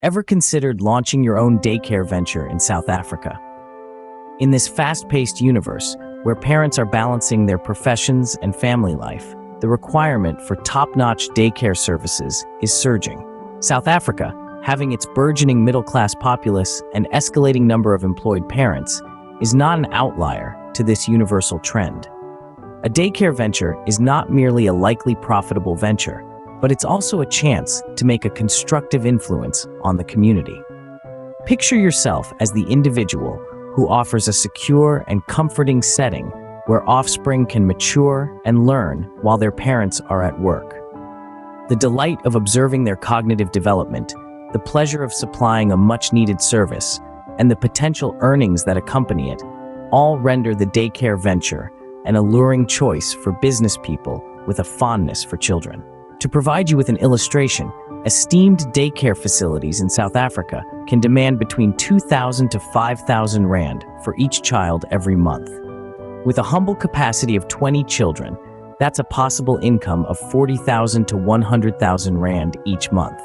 Ever considered launching your own daycare venture in South Africa? In this fast-paced universe, where parents are balancing their professions and family life, the requirement for top-notch daycare services is surging. South Africa, having its burgeoning middle-class populace and escalating number of employed parents, is not an outlier to this universal trend. A daycare venture is not merely a likely profitable venture, but it's also a chance to make a constructive influence on the community. Picture yourself as the individual who offers a secure and comforting setting where offspring can mature and learn while their parents are at work. The delight of observing their cognitive development, the pleasure of supplying a much-needed service, and the potential earnings that accompany it all render the daycare venture an alluring choice for business people with a fondness for children. To provide you with an illustration, esteemed daycare facilities in South Africa can demand between 2,000 to 5,000 rand for each child every month. With a humble capacity of 20 children, that's a possible income of 40,000 to 100,000 rand each month.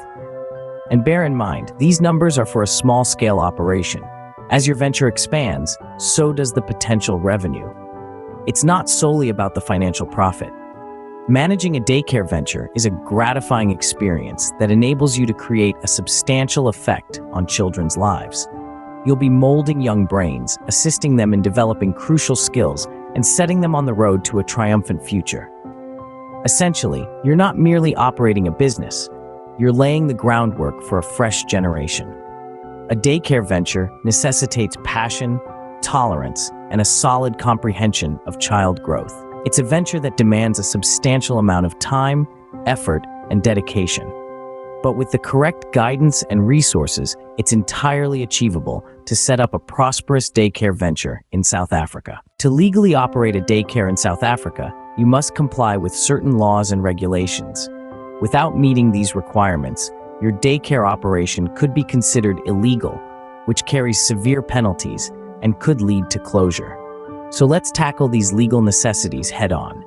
And bear in mind, these numbers are for a small-scale operation. As your venture expands, so does the potential revenue. It's not solely about the financial profit. Managing a daycare venture is a gratifying experience that enables you to create a substantial effect on children's lives. You'll be molding young brains, assisting them in developing crucial skills, and setting them on the road to a triumphant future. Essentially, you're not merely operating a business, you're laying the groundwork for a fresh generation. A daycare venture necessitates passion, tolerance, and a solid comprehension of child growth. It's a venture that demands a substantial amount of time, effort, and dedication. But with the correct guidance and resources, it's entirely achievable to set up a prosperous daycare venture in South Africa. To legally operate a daycare in South Africa, you must comply with certain laws and regulations. Without meeting these requirements, your daycare operation could be considered illegal, which carries severe penalties and could lead to closure. So let's tackle these legal necessities head-on.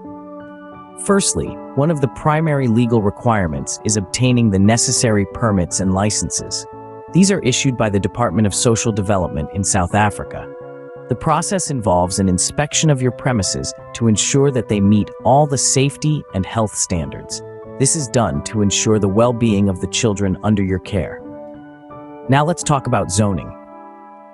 Firstly, one of the primary legal requirements is obtaining the necessary permits and licenses. These are issued by the Department of Social Development in South Africa. The process involves an inspection of your premises to ensure that they meet all the safety and health standards. This is done to ensure the well-being of the children under your care. Now let's talk about zoning.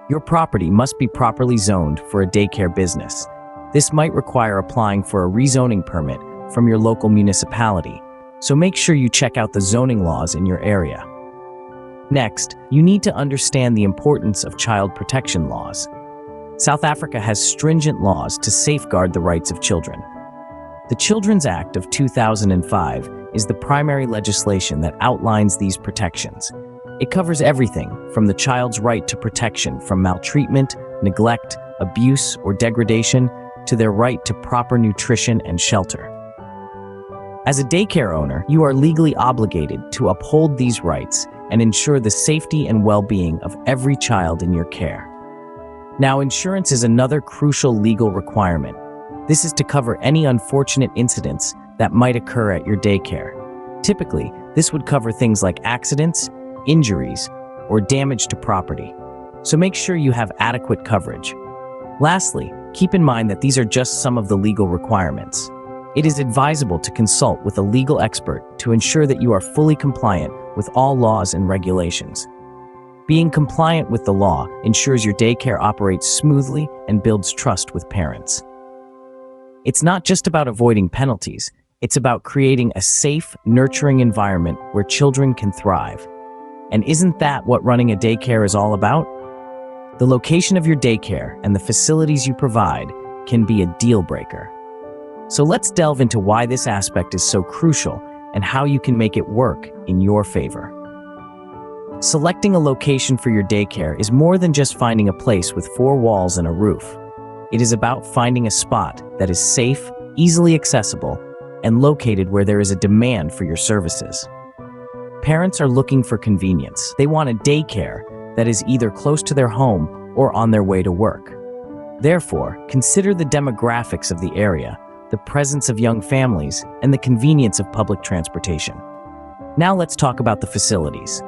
Your property must be properly zoned for a daycare business. This might require applying for a rezoning permit from your local municipality, so make sure you check out the zoning laws in your area. Next, you need to understand the importance of child protection laws. South Africa has stringent laws to safeguard the rights of children. The Children's Act of 2005 is the primary legislation that outlines these protections. It covers everything from the child's right to protection from maltreatment, neglect, abuse, or degradation to their right to proper nutrition and shelter. As a daycare owner, you are legally obligated to uphold these rights and ensure the safety and well-being of every child in your care. Now, insurance is another crucial legal requirement. This is to cover any unfortunate incidents that might occur at your daycare. Typically, this would cover things like accidents, injuries, or damage to property. So make sure you have adequate coverage. Lastly, keep in mind that these are just some of the legal requirements. It is advisable to consult with a legal expert to ensure that you are fully compliant with all laws and regulations. Being compliant with the law ensures your daycare operates smoothly and builds trust with parents. It's not just about avoiding penalties, it's about creating a safe, nurturing environment where children can thrive. And isn't that what running a daycare is all about? The location of your daycare and the facilities you provide can be a deal breaker. So let's delve into why this aspect is so crucial and how you can make it work in your favor. Selecting a location for your daycare is more than just finding a place with 4 walls and a roof. It is about finding a spot that is safe, easily accessible, and located where there is a demand for your services. Parents are looking for convenience. They want a daycare that is either close to their home or on their way to work. Therefore, consider the demographics of the area, the presence of young families, and the convenience of public transportation. Now let's talk about the facilities.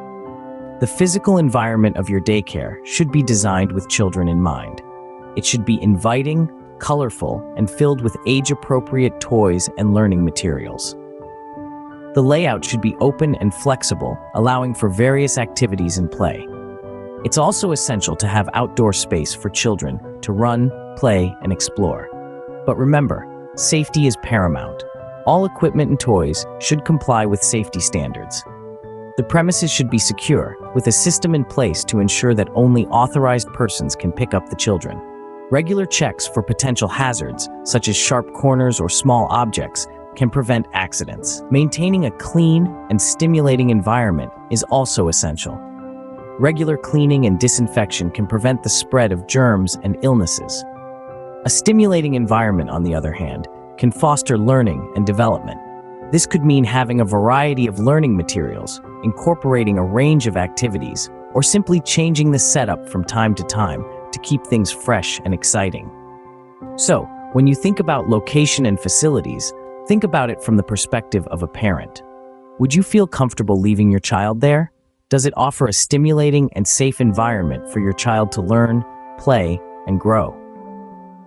The physical environment of your daycare should be designed with children in mind. It should be inviting, colorful, and filled with age-appropriate toys and learning materials. The layout should be open and flexible, allowing for various activities and play. It's also essential to have outdoor space for children to run, play, and explore. But remember, safety is paramount. All equipment and toys should comply with safety standards. The premises should be secure, with a system in place to ensure that only authorized persons can pick up the children. Regular checks for potential hazards, such as sharp corners or small objects, can prevent accidents. Maintaining a clean and stimulating environment is also essential. Regular cleaning and disinfection can prevent the spread of germs and illnesses. A stimulating environment, on the other hand, can foster learning and development. This could mean having a variety of learning materials, incorporating a range of activities, or simply changing the setup from time to time to keep things fresh and exciting. So, when you think about location and facilities, think about it from the perspective of a parent. Would you feel comfortable leaving your child there? Does it offer a stimulating and safe environment for your child to learn, play, and grow?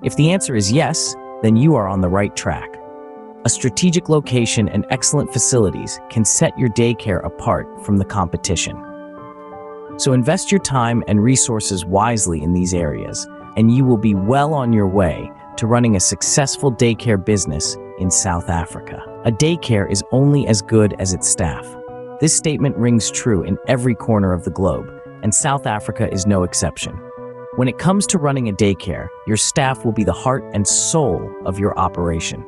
If the answer is yes, then you are on the right track. A strategic location and excellent facilities can set your daycare apart from the competition. So invest your time and resources wisely in these areas, and you will be well on your way to running a successful daycare business in South Africa. A daycare is only as good as its staff. This statement rings true in every corner of the globe, and South Africa is no exception. When it comes to running a daycare, your staff will be the heart and soul of your operation.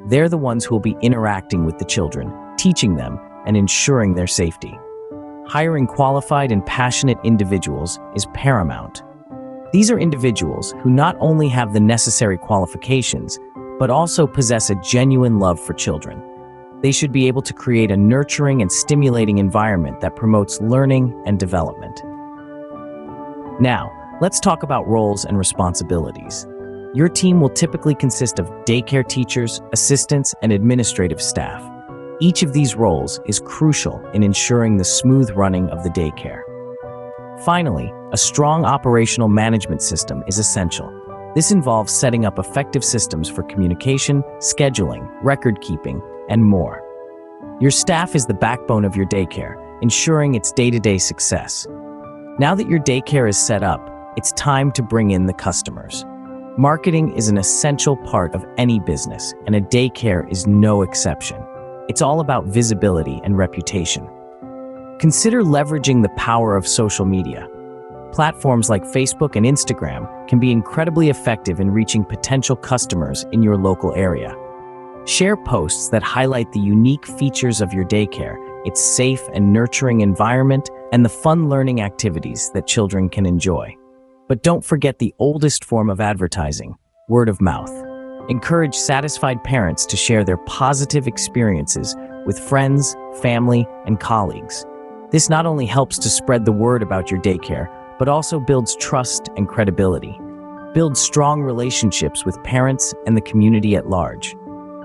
They're the ones who will be interacting with the children, teaching them, and ensuring their safety. Hiring qualified and passionate individuals is paramount. These are individuals who not only have the necessary qualifications, but also possess a genuine love for children. They should be able to create a nurturing and stimulating environment that promotes learning and development. Now, let's talk about roles and responsibilities. Your team will typically consist of daycare teachers, assistants, and administrative staff. Each of these roles is crucial in ensuring the smooth running of the daycare. Finally, a strong operational management system is essential. This involves setting up effective systems for communication, scheduling, record-keeping, and more. Your staff is the backbone of your daycare, ensuring its day-to-day success. Now that your daycare is set up, it's time to bring in the customers. Marketing is an essential part of any business, and a daycare is no exception. It's all about visibility and reputation. Consider leveraging the power of social media. Platforms like Facebook and Instagram can be incredibly effective in reaching potential customers in your local area. Share posts that highlight the unique features of your daycare, its safe and nurturing environment, and the fun learning activities that children can enjoy. But don't forget the oldest form of advertising, word of mouth. Encourage satisfied parents to share their positive experiences with friends, family, and colleagues. This not only helps to spread the word about your daycare, but also builds trust and credibility. Build strong relationships with parents and the community at large.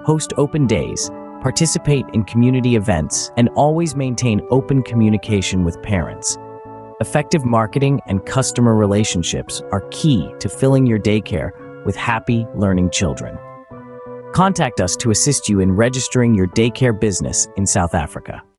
Host open days, participate in community events, and always maintain open communication with parents. Effective marketing and customer relationships are key to filling your daycare with happy, learning children. Contact us to assist you in registering your daycare business in South Africa.